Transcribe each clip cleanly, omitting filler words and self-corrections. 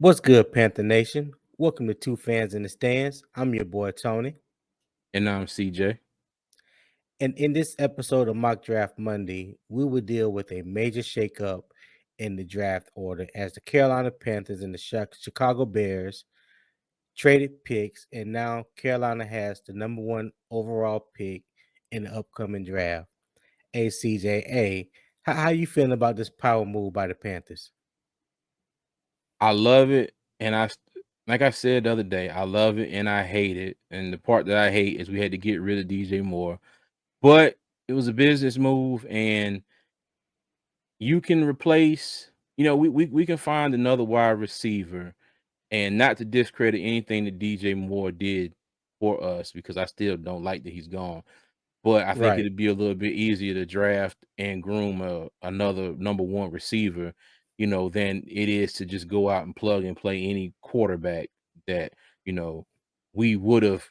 What's good, Panther Nation? Welcome to Two Fans in the Stands. I'm your boy Tony. And I'm CJ. And in this episode of Mock Draft Monday, we will deal with a major shakeup in the draft order as the Carolina Panthers and the Chicago Bears traded picks, and now Carolina has the number one overall pick in the upcoming draft. Hey, CJ, how you feeling about this power move by the Panthers? I love it, and like I said the other day, I love it and I hate it. And the part that I hate is we had to get rid of DJ Moore, but it was a business move, and you can replace. We can find another wide receiver, and not to discredit anything that DJ Moore did for us because I still don't like that he's gone. But I think Right, it'd be a little bit easier to draft and groom another number one receiver, than it is to just go out and plug and play any quarterback that, you know, we would have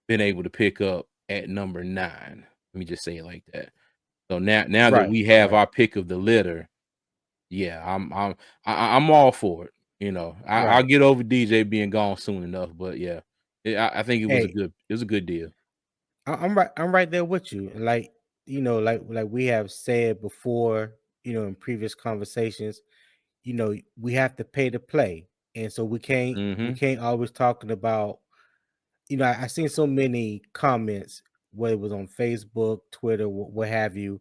been able to pick up at number 9. Let me just say it like that. So now that right, we have right, our pick of the litter, yeah, I'm all for it. I'll right. get over DJ being gone soon enough, but yeah, I think Hey, it was a good deal. I'm right. I'm right there with you. And like like we have said before, in previous conversations, we have to pay to play, and so we Hmm. can't always talking about. I seen so many comments, whether it was on Facebook, Twitter, what have you.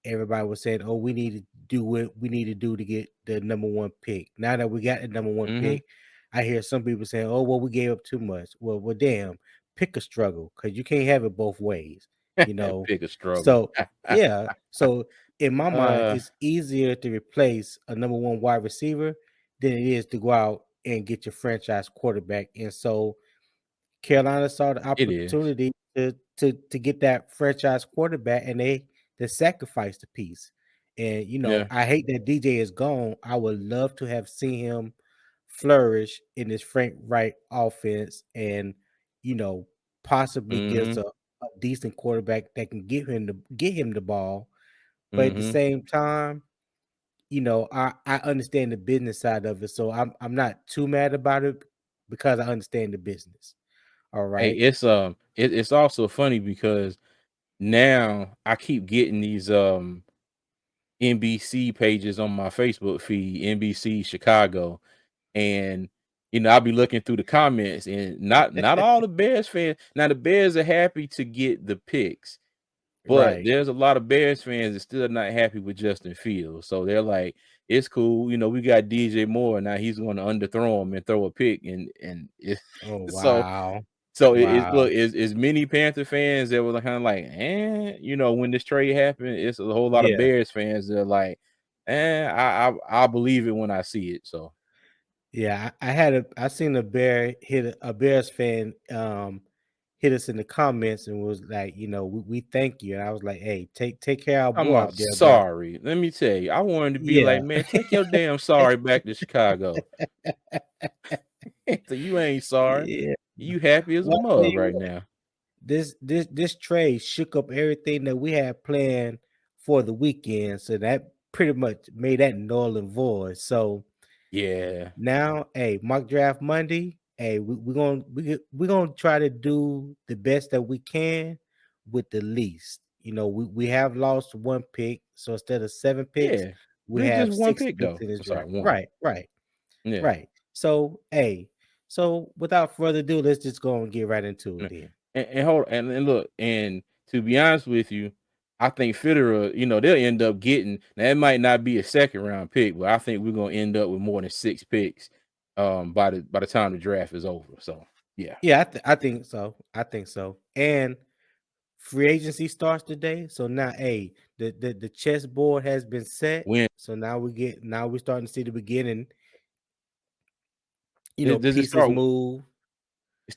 Everybody was saying, "Oh, we need to do what we need to do to get the number one pick." Now that we got the number one Hmm. pick, I hear some people saying, "Oh, well, we gave up too much." Well, damn, pick a struggle because you can't have it both ways, you know. Pick a struggle. So yeah, so in my mind, uh, it's easier to replace a number one wide receiver than it is to go out and get your franchise quarterback. And so Carolina saw the it is. opportunity to get that franchise quarterback, and they sacrificed the piece. And Yeah. I hate that DJ is gone. I would love to have seen him flourish in this Frank Wright offense, and you know possibly gives Mhm. a decent quarterback that can get him the ball. But at the Mhm. same time, I understand the business side of it, so I'm not too mad about it because I understand the business. All Hey, right. it's also funny because now I keep getting these NBC pages on my Facebook feed, NBC Chicago, and I'll be looking through the comments and not all the Bears fans. Now the Bears are happy to get the picks. But Right. there's a lot of Bears fans that still not happy with Justin Fields. So they're like, it's cool. We got DJ Moore. Now he's going to underthrow him and throw a pick. And Oh, so wow. look, Wow. is many Panther fans that were kind of like, when this trade happened, it's a whole lot of Yeah. Bears fans that are like, I'll believe it when I see it. So Yeah. I seen a a Bears fan hit us in the comments and was like, we thank you. And I was like, hey, take care of our I'm boy about out there. But sorry. Let me tell you, I wanted to be yeah. like, man, take your damn sorry back to Chicago. So you ain't sorry. Yeah. You happy as a Well, I tell mug you right what, now. this trade shook up everything that we had planned for the weekend. So that pretty much made that null and void. So Yeah. now, hey, mock draft Monday. Hey, we're gonna try to do the best that we can with the least. We have lost one pick, so instead of 7 picks, Yeah. we But it's just have one six pick picks though. in this I'm sorry, draft. one. Right, right, Yeah. right. So, hey, so without further ado, let's just go and get right into it Yeah. then. And hold and look, and to be honest with you, I think Fitterer, they'll end up getting now it might not be a second round pick, but I think we're gonna end up with more than 6 picks by the time the draft is over. So yeah. Yeah, I think so. I think so. And free agency starts today, so now, hey, the chessboard has been set. When So now we're starting to see the beginning. does it Pieces start move.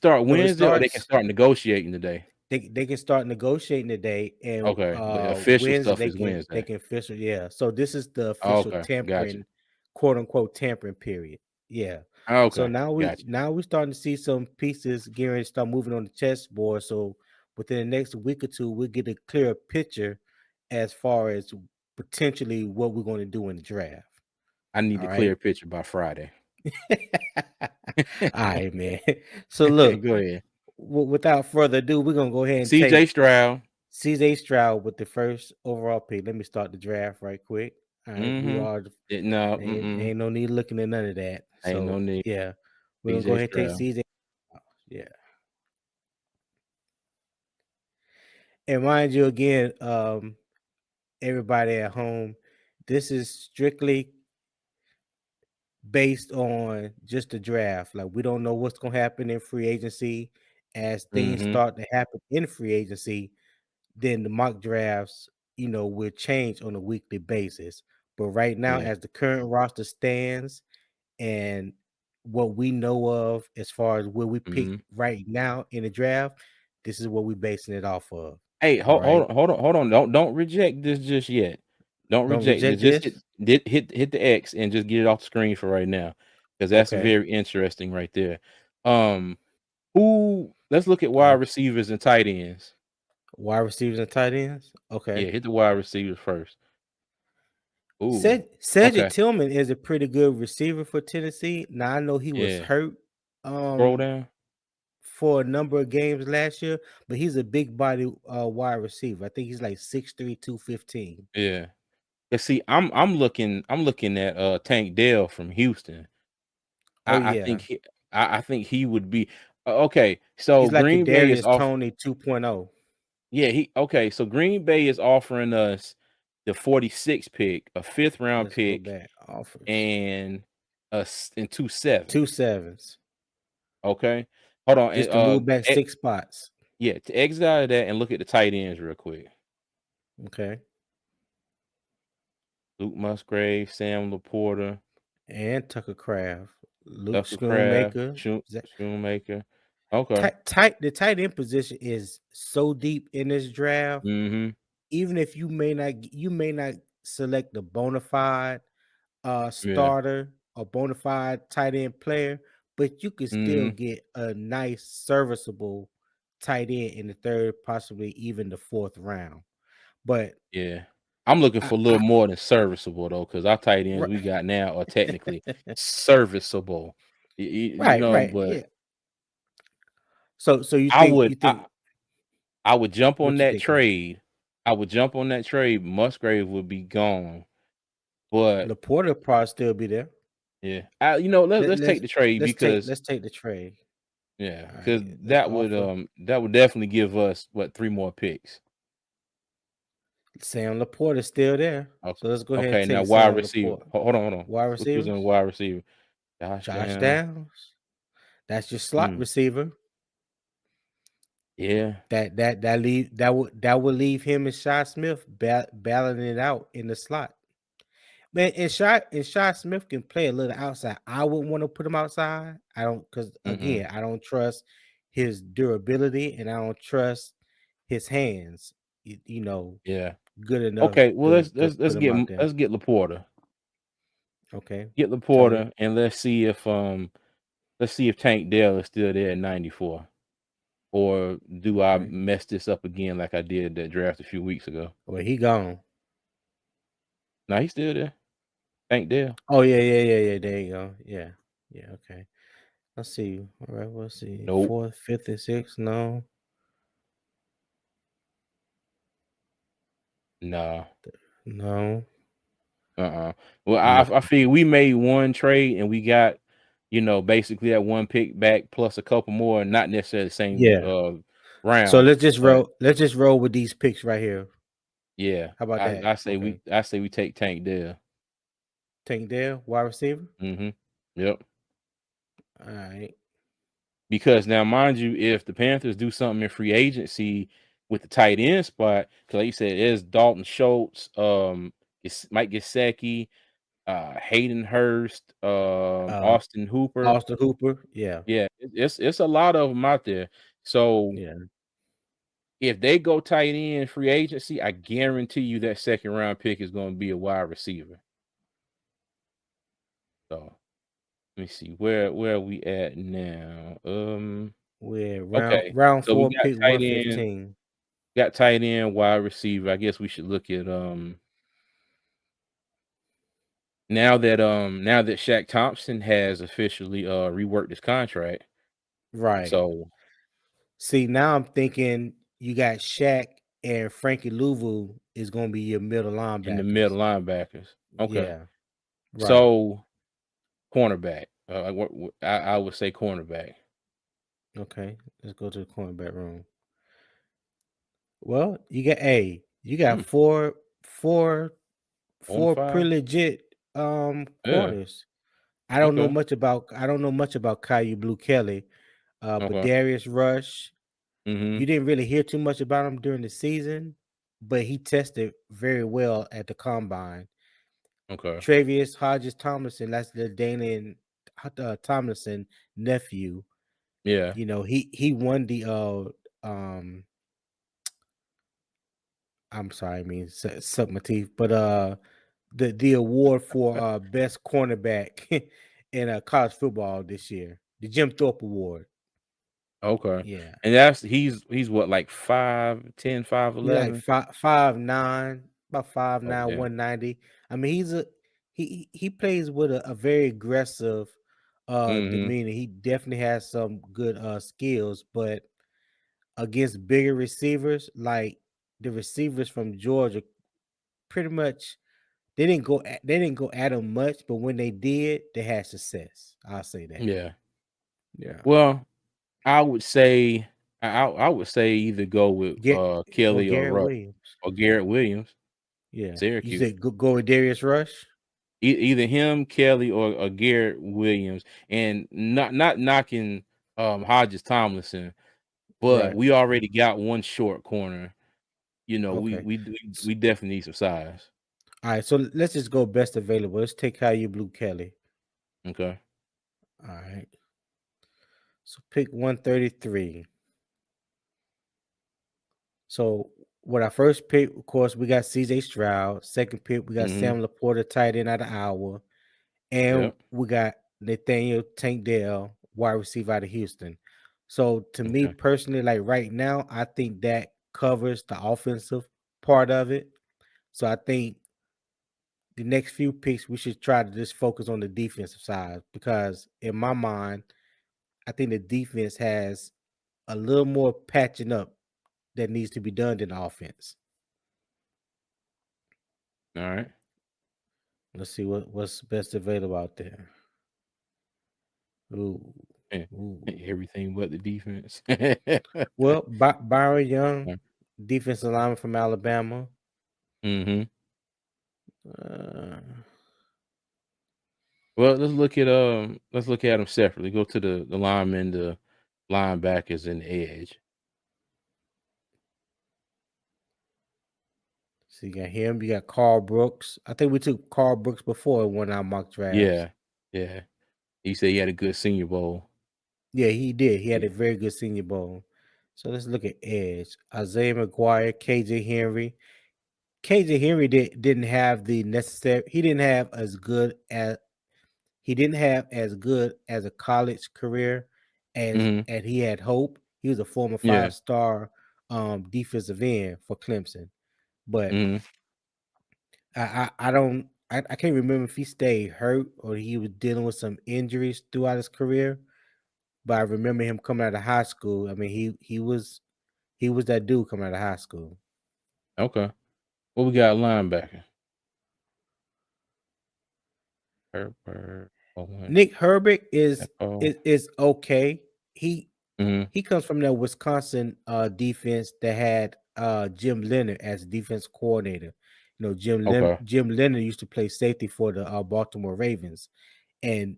No, it Wednesday or they can starts. start negotiating today? They can start negotiating today, and Okay. The official Wednesday stuff they is can Wednesday. official. Yeah, so this is the official Okay, gotcha. tampering, quote unquote tampering period. Yeah. So Okay, gotcha. now we starting to see some pieces getting ready to start moving on the chessboard. So within the next week or two, we'll get a clearer picture as far as potentially what we're going to do in the draft. I need All a clear right. picture by Friday. Alright, man. So look, Go ahead. without further ado, we're gonna go ahead and CJ take Stroud. CJ Stroud with the first overall pick. Let me start the draft right quick. All right, we Mhm. are No, ain't no need looking at none of that. ain't no So need. yeah, we're gonna go CJ ahead and take Stroud. CJ. Yeah, and mind you again, everybody at home, this is strictly based on just the draft. Like we don't know what's gonna happen in free agency as things Mhm. start to happen in free agency. Then the mock drafts, will change on a weekly basis. But right now, Yeah. as the current roster stands and what we know of as far as where we pick Mhm. right now in the draft, this is what we're basing it off of. Hey, All hold right. on, hold on, hold on. Don't reject this just yet. Don't Don't reject this. reject Just hit this. hit hit hit the X and just get it off the screen for right now, because that's Okay. very interesting right there. Um, who? Let's look at wide Uh, receivers and tight ends. wide receivers and tight ends. Okay. Yeah, hit the wide receivers first. Ooh, Cedric okay, Tillman is a pretty good receiver for Tennessee. Now I know he was yeah. hurt Scroll um down. for a number of games last year, but he's a big body wide receiver. I think he's like 6'3", 215. Yeah. And see, I'm looking at Tank Dell from Houston. Oh I yeah. think I think he would be okay. So He's like a Green Bay is Darius off. Tony 2.0. Yeah, he okay. So Green Bay is offering us the 46 pick, a fifth round Let's go pick, back. Offers. and and two sevens. Two sevens. Okay, hold on. And Just to move back 6 spots. yeah, to exit out of that and look at the tight ends real quick. Okay. Luke Musgrave, Sam Laporta, And Tucker Craft. Luke Tucker Craft, Schoonmaker. Shoemaker. Okay. The tight end position is so deep in this draft. Mm-hmm. Even if you may not select a bona fide Yeah. starter or bona fide tight end player, but you could still Mm-hmm. get a nice serviceable tight end in the third, possibly even the fourth round. But Yeah. I'm looking I, for a little I more than serviceable though, because our tight ends right, we got now are technically serviceable. right, But yeah. So you I think would I would jump on what you that thinking? trade. I would jump on that trade. Musgrave would be gone. But Laporta probably still be there. yeah, let's take the trade because Let's take the trade. yeah, All because right, let's offer that would definitely give us what, three more picks. Sam Laporta still there. Okay, So let's go ahead and okay. Now take wide Sam receiver. Laporta. Hold on. Wide Let's look who's in receivers, wide receiver. Josh Josh Down. Downs. That's your slot Hmm. receiver. Yeah. That would leave him and Shy Smith battling it out in the slot. Man, and Shy Smith can play a little outside. I wouldn't want to put him outside. I don't because Mm-mm. again, I don't trust his durability and I don't trust his hands. You know, Yeah. good enough Okay. Well, to put him out there. let's get Laporta. Okay, Get tell me Laporta, and let's see if Tank Dell is still there at 94. Or do I okay. mess this up again like I did that draft a few weeks ago? Well, he gone. No, he's still there. Tank Dell. Oh yeah. There you go. Yeah, yeah. Okay. Let's see. All right. Let's see. Nope. Fourth, fifth, and sixth. No, Nah. no, Uh-uh. Well, no. I figure we made one trade and we got, basically that one pick back plus a couple more, not necessarily the same Yeah. So round, but Let's just roll with these picks right here. yeah, How about that? Okay. I say we take Tank Dell. Tank Dell, wide receiver. Mm-hmm. Yep. All right. Because now, mind you, if the Panthers do something in free agency with the tight end spot, because like you said, there's Dalton Schultz, it's Mike Gesicki, Hayden Hurst, Uh, Austin Hooper. Austin Hooper. Yeah. Yeah, it's a lot of them out there. So Yeah. if they go tight end free agency, I guarantee you that second round pick is going to be a wide receiver. So let me see where are we at now. We're Okay, round so we four, pick 115. got tight end, wide receiver. I guess we should look at now that Shaq Thompson has officially reworked his contract, Right. so See, now I'm thinking you got Shaq and Frankie Louvu is going to be your middle in the middle linebackers. linebackers. Okay. Yeah. Right. So cornerback. I would say cornerback. Okay. Let's go to the cornerback room. Well, you got Hmm, on four fire. pretty legit Yeah. corners. Okay. I don't know much about Caillou Blue Kelly, but Okay. Darius Rush, you Mhm. didn't really hear too much about him during the season, but he tested very well at the combine. Okay. Travius Hodges Tomlinson, that's the Danian Tomlinson nephew. Yeah. You know, he won the um I'm sorry, I mean suck my teeth, but the award for best cornerback in college football this year, the Jim Thorpe Award. Okay. Yeah, And he's what, like 5'10", he like 5'11"? 5'9", about 5'9", Okay. 190. I mean, he plays with a very aggressive Mhm. demeanor. He definitely has some good skills, but against bigger receivers like the receivers from Georgia, pretty much they didn't go at him much, but when they did, they had success. I'll say that. Yeah. Yeah. Well, I would say I would say either go with Get or Kelly Garrett Williams. Or Garrett Williams, Yeah. You Syracuse. said go with Darius Rush? Either him, Kelly, or Garrett Williams, and not knocking Hodges Tomlinson, but Right. we already got one short corner. You know, Okay. we definitely need some size. All right, so let's just go best available. Let's take Caillou Blue Kelly. Okay. All right. So pick 133. So with our first pick, of course, we got CJ Stroud. Second pick, we got Mhm. Sam Laporta, tight end out of Iowa. And Yep. we got Nathaniel Tank Dell, wide receiver out of Houston. So to me Okay. personally, like right now, I think that covers the offensive part of it. So I think the next few picks we should try to just focus on the defensive side because in my mind, I think the defense has a little more patching up that needs to be done than the offense. All right. Let's see what's best available out there. Ooh, Eh, ooh. Everything but the defense. Well, Byron Young, defensive lineman from Alabama. Mhm. Uh, Well, let's look at them separately. Go to the linemen, the linebackers, and the edge. so you got him. You got Carl Brooks. I think we took Carl Brooks before in one of our mock drafts. Yeah, yeah. He said he had a good Senior Bowl. Yeah, he did. He had Yeah. a very good Senior Bowl. So let's look at edge. Isaiah McGuire, KJ Henry. KJ Henry didn't have the necessary. He didn't have as good as he didn't have as good as a college career Mhm. as he had hoped. He was a former Yeah. 5-star defensive end for Clemson, but Mhm. I don't I can't remember if he stayed hurt or he was dealing with some injuries throughout his career. But I remember him coming out of high school. I mean, he was that dude coming out of high school. Okay. What we got linebacker? Herbert Owens. Nick Herbig Echo. is okay. He Mhm. he comes from that Wisconsin defense that had Jim Leonard as defense coordinator. You know, Okay. Jim Leonard used to play safety for the Baltimore Ravens, and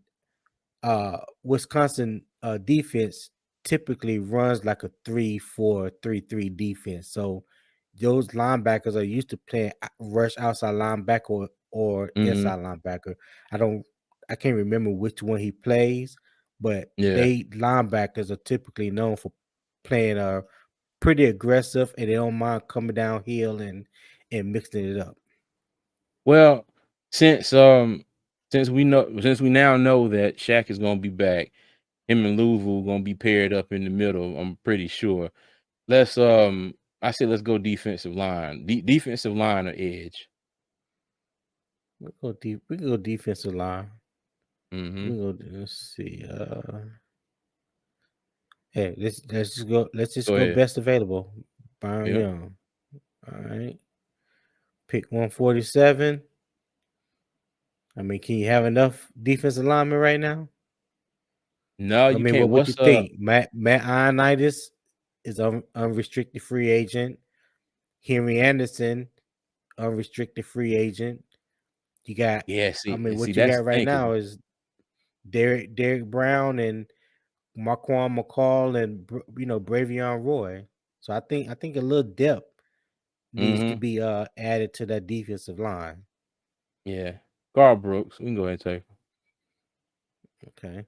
Wisconsin defense typically runs like a 3-4-3-3 defense. So those linebackers are used to playing rush outside linebacker or Mhm. inside linebacker. I don't I can't remember which one he plays, but Yeah. they linebackers are typically known for playing pretty aggressive and they don't mind coming downhill and mixing it up. Well, since since we now know that Shaq is gonna be back, him and Louisville gonna be paired up in the middle. I'm pretty sure. Let's I said let's go defensive line. Defensive line or edge. We can go defensive line. We Mhm. can go. Let's see. Hey, let's just go. Let's just Go go ahead. best available. Byron Yep. Young. All right. Pick 147. I mean, can you have enough defensive linemen right now? No, I you mean, can't. what you What's think? Matt Ioannidis is unrestricted free agent. Henry Anderson, unrestricted free agent. You got. Yeah, I mean, see, what you that's the got right thing, 'cause now is Derek Brown and Marquand McCall and Bravion Roy. So I think a little depth needs to mhm, be added to that defensive line. yeah. Carl Brooks, we can go ahead and take him. Okay.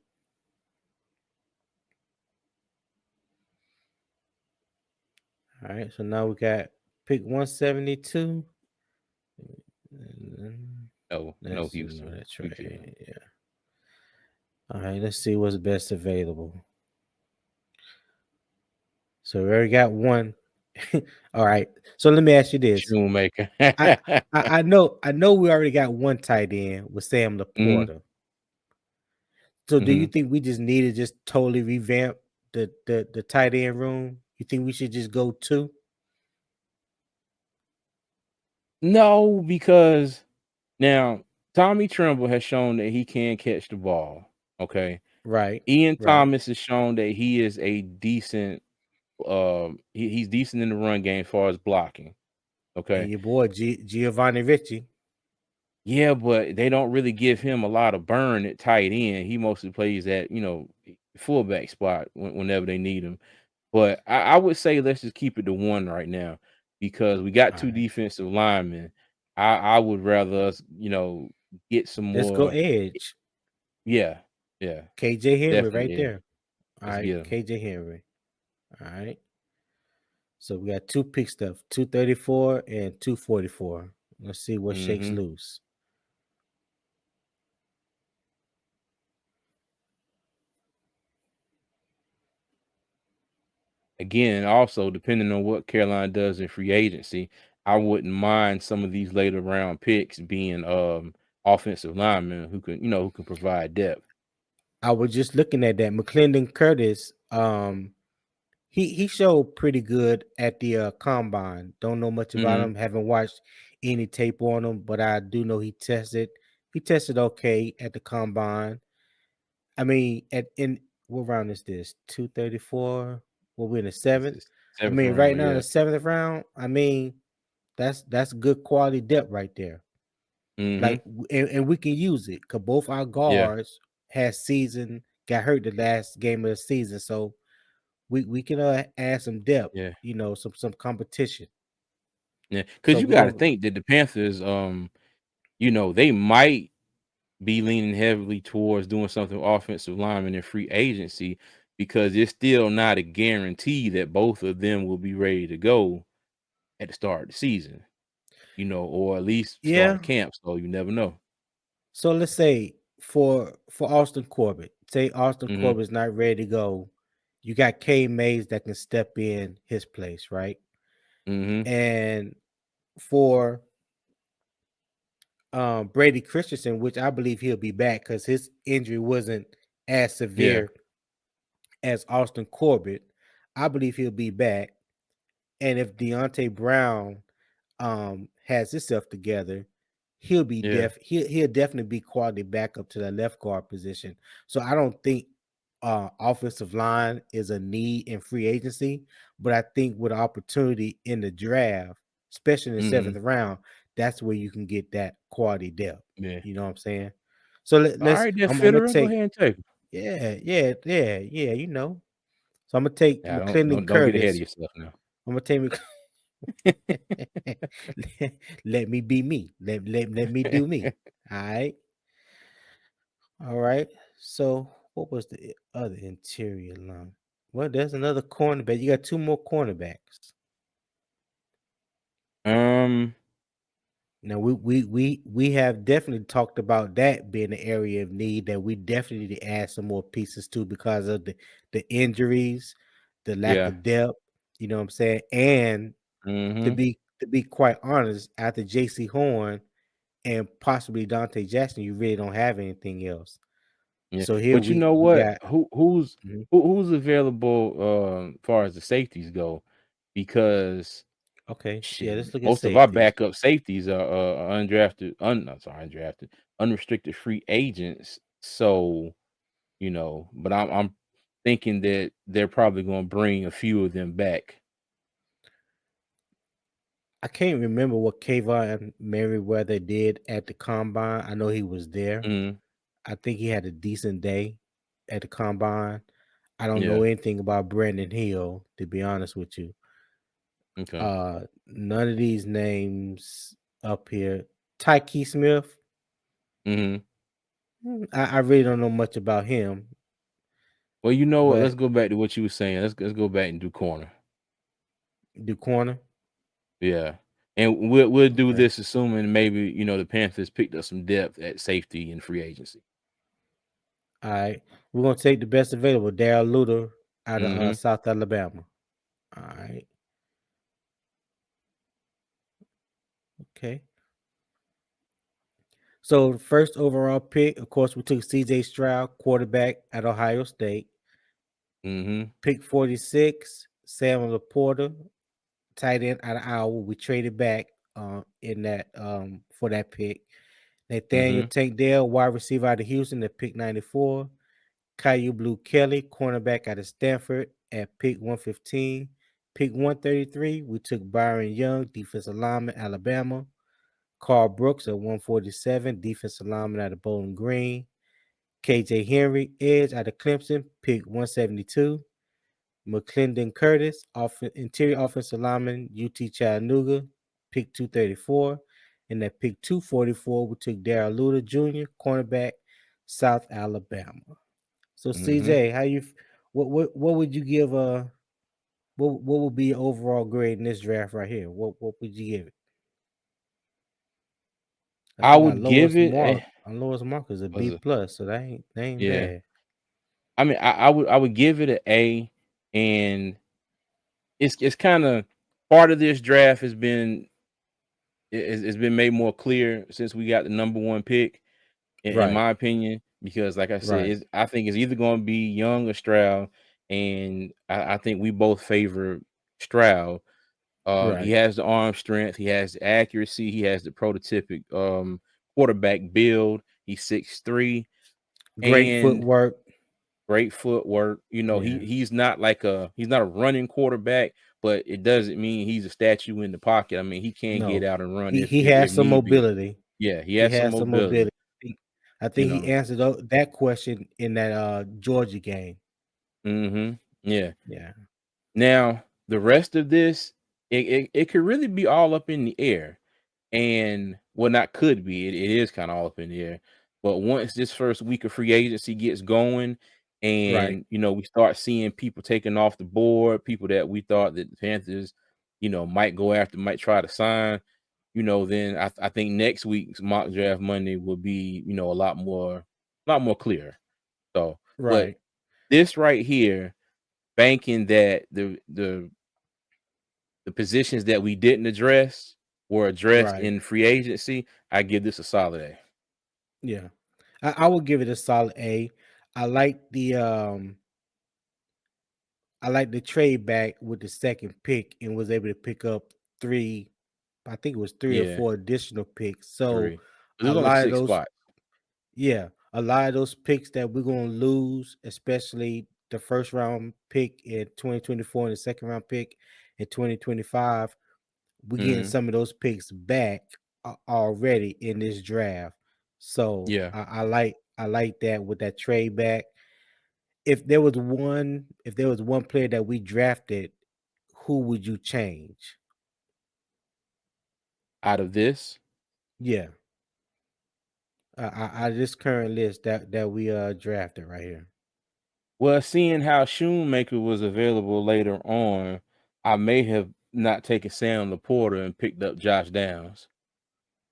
All right. So now we got pick 172. No, Let's ignore Houston. that We good. trade. Yeah. All right. Let's see what's best available. So we already got one. All right. So let me ask you this. Shoemaker. I, I know we already got one tight end with Sam Mhm, Laporta. So do you mhm. think we just need to just totally revamp the tight end room? You think we should just go two? No, because now Tommy Tremble has shown that he can catch the ball, okay? Right, Ian right. Thomas has shown that he is a decent, he's decent in the run game as far as blocking, And okay? your boy Giovanni Ricci. Yeah, but they don't really give him a lot of burn at tight end. He mostly plays at, fullback spot whenever they need him. But I would say let's just keep it to one right now because we got All two right. defensive linemen. I would rather us, get some Let's go more. edge. Yeah, yeah, KJ Henry right definitely. Yeah. there. All Let's right, get him. KJ Henry. All right. So we got two pick stuff, 234 and 244. Let's see what shakes Hmm. loose. Again, also depending on what Carolina does in free agency, I wouldn't mind some of these later round picks being offensive linemen who can provide depth. I was just looking at that. McClendon Curtis, he showed pretty good at the combine. Don't know much about Hmm. him. Haven't watched any tape on him, but I do know he tested okay at the combine. I mean, at in what round is this? 234. Well, we're in the This seventh. is I seventh mean, right round. now in Yeah. the seventh round. I mean, that's good quality depth right there. Hmm. Like, and we can use it because both our Yeah. guards got hurt the last game of the season, so we can add some depth, Yeah. some competition. Yeah. Because So you we're got to gonna think that the Panthers, they might be leaning heavily towards doing something with offensive lineman in free agency because it's still not a guarantee that both of them will be ready to go at the start of the season, or at least start yeah. camp. So you never know. So let's say for Austin Corbett, say Austin Hmm. Corbett's not ready to go. You got K Mays that can step in his place, right? Hmm. And for Brady Christensen, which I believe he'll be back because his injury wasn't as Yeah. severe as Austin Corbett. I believe he'll be back. And if Deontay Brown has himself together, Yeah. he'll definitely be quality backup to the left guard position. So I don't think offensive line is a need in free agency, but I think with opportunity in the draft, especially in the seventh Hmm. round, that's where you can get that quality depth. Yeah. You know what I'm saying? So All right, then I'm gonna Fitterer, go take ahead and take him. yeah. So I'm gonna take Yeah, McClendon don't get ahead of Curtis. yourself now. I'm gonna take let me be me. Let me do me. All right. All right. So what was the other interior line? Well, there's another cornerback. You got two more cornerbacks. um, Now we have definitely talked about that being an area of need that we definitely need to add some more pieces to because of the injuries, the lack yeah. of depth. You know what I'm saying? And to Hmm. be quite honest, after J.C. Horn and possibly Dante Jackson, you really don't have anything else. Yeah, So here but you know we what? got Mhm. Who's available, far as the safeties go? Because Okay. Yeah, shit, let's look at most of our safeties. backup safeties are undrafted, I'm sorry, undrafted, unrestricted free agents. So, but I'm thinking that they're probably gonna bring a few of them back. I can't remember what Kayvon Merriweather did at the combine. I know he was there. Mhm. I think he had a decent day at the combine. I don't know Yeah. anything about Brandon Hill, to be honest with you. Okay. None of these names up here. Tyke Smith, Mhm. I really don't know much about him, Well, you know what? but Let's go back to what you were saying. Let's go back and do corner. do corner. Yeah. And we'll do Okay. this assuming maybe, the Panthers picked up some depth at safety in free agency. All right. We're gonna take the best available. Darryl Luter out of Mhm. South Alabama. All right. Okay. So the first overall pick, of course, we took CJ Stroud, quarterback at Ohio State. Mhm. Pick 46, Samuel Laporta, tight end out of Iowa. We traded back in that for that pick. Nathaniel Mhm. Tankdale, wide receiver out of Houston at pick 94. Caillou Blue Kelly, cornerback out of Stanford at pick 115. Pick 133, we took Byron Young, defensive lineman, Alabama. Carl Brooks at 147, defensive lineman out of Bowling Green. KJ Henry, edge out of Clemson, pick 172. McClendon Curtis, interior offensive lineman, UT Chattanooga, pick 234. And at pick 244, we took Darrell Luter Jr., cornerback, South Alabama. So Mhm. CJ, what would you give what would be your overall grade in this draft right here? What would you give it? I I think our would give lowest it mark, a is a was B a plus, so that ain't yeah. bad. I mean, I would give it an A, and it's kind of part of this draft has been made more clear since we got the number one pick, in Right, my opinion, because like I said, right, I think it's either going to be Young or Stroud, and I think we both favor Stroud. He right. has the arm strength, he has the accuracy, he has the prototypic quarterback build. He's 6'3", Great and footwork. great footwork. Yeah. He's not a running quarterback, but it doesn't mean he's a statue in the pocket. I mean, he can get No. out and run He if has some need be. mobility. Yeah, he He has some has some mobility, mobility. I think you he know. answered that question in that Georgia game. Mhm. Yeah. Yeah. Now, the rest of this, it could really be all up in the air. And well, not could be, it is kind of all up in the air. But once this first week of free agency gets going, Right. and we start seeing people taking off the board, people that we thought that the Panthers, might go after, might try to sign, then I think next week's mock draft Monday will be, a lot more clear. So, but Right. this right here, banking that the positions that we didn't address were addressed Right. in free agency, I give this a solid A. Yeah. I would give it a solid A. I like the I like the trade back with the second pick and was able to pick up three, I think it was three or Yeah, four additional picks. So 'cause a there's only lot of 6 those, spots. yeah, a lot of those picks that we're gonna lose, especially the first round pick in 2024 and the second round pick in 2025, we're getting Mhm. some of those picks back already in this draft. So Yeah. I like that with that trade back. If there was one player that we drafted, who would you change? Out of this, Yeah, out of this current list that we drafted right here. well, seeing how Shoemaker was available later on, I may have not taken Sam Laporta and picked up Josh Downs.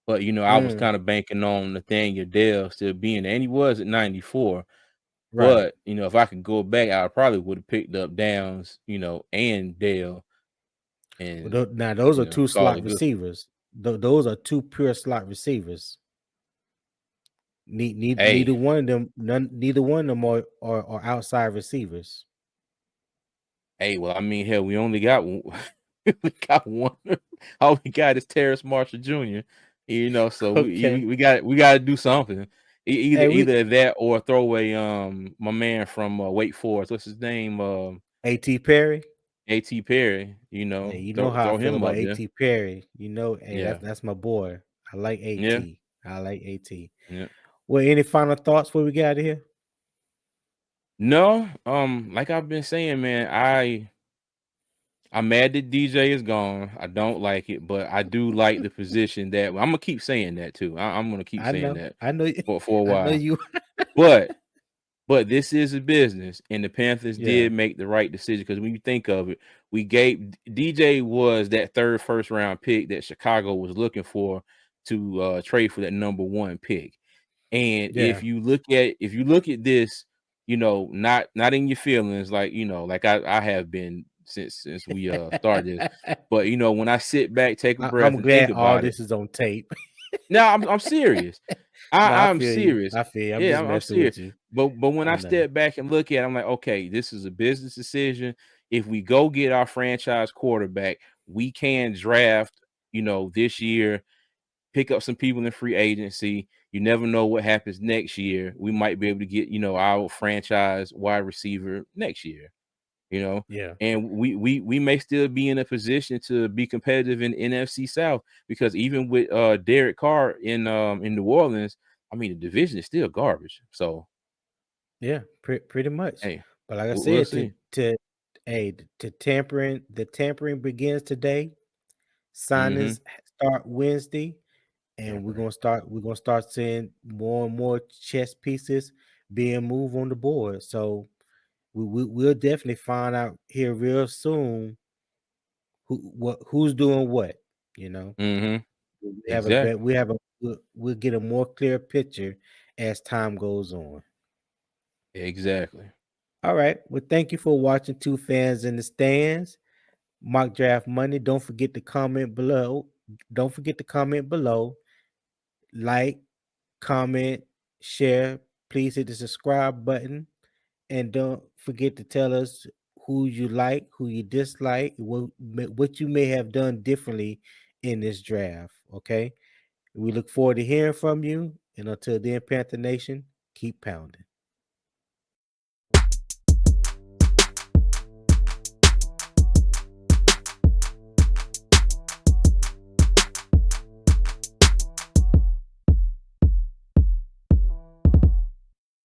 But, I was Mm, kinda banking on Nathaniel Dell still being there, and he was at 94. right. But, if I could go back, I probably would have picked up Downs, and Dell Well, and, now those are two call slot it good. receivers. Those are two pure slot receivers. Hey, Neither one of them, neither one of them are outside receivers. hey, well, I mean, hell, we only got we got one. All we got is Terrace Marshall Jr. So Okay. we got to do something. Hey, we Either that or throw away my man from Wake Forest. What's his name? A.T. Perry. A.T. Perry. Hey, you know how I Throw feel him about up there. A.T. Perry. Hey, Yeah, that's my boy. I like yeah, A.T. I like A.T. yeah. Well, any final thoughts before we get out of here? No, like I've been saying, man, I'm mad that DJ is gone. I don't like it, but I do like the position that I'm gonna keep saying that too. I'm gonna keep saying that I know, for a I know while. you. But this is a business, and the Panthers Yeah, did make the right decision because when you think of it, we gave DJ was that third first round pick that Chicago was looking for to trade for that number one pick. And yeah. if you look at this, not in your feelings, like like I have been since we started this, but when I sit back, take a breath, I'm and think glad all about it. this is on tape. Now I'm serious. No, I I'm feel you. serious. I feel you. I'm Yeah, just I'm messing serious. with you. But when I I know. step back and look at it, I'm like, okay, this is a business decision. If we go get our franchise quarterback, we can draft, this year, pick up some people in free agency. You never know what happens next year. We might be able to get, our franchise wide receiver next year you know, Yeah, and we may still be in a position to be competitive in NFC South because even with Derek Carr in New Orleans, I mean the division is still garbage. So yeah, pretty much. hey, But like I we'll said, see. to tampering, the tampering begins today. Hmm. Signings start Wednesday, and Tampering. we're gonna start seeing more and more chess pieces being moved on the board. So we'll definitely find out here real soon who's doing what. You know, Hmm. we have a bet. Exactly. We'll get a more clear picture as time goes on. Exactly. All right. Well, thank you for watching Two Fans in the Stands. Mock Draft Monday. Don't forget to comment below. Don't forget to comment below. Like, comment, share. Please hit the subscribe button. And don't forget to tell us who you like, who you dislike, what you may have done differently in this draft. Okay. We look forward to hearing from you. And until then, Panther Nation, keep pounding.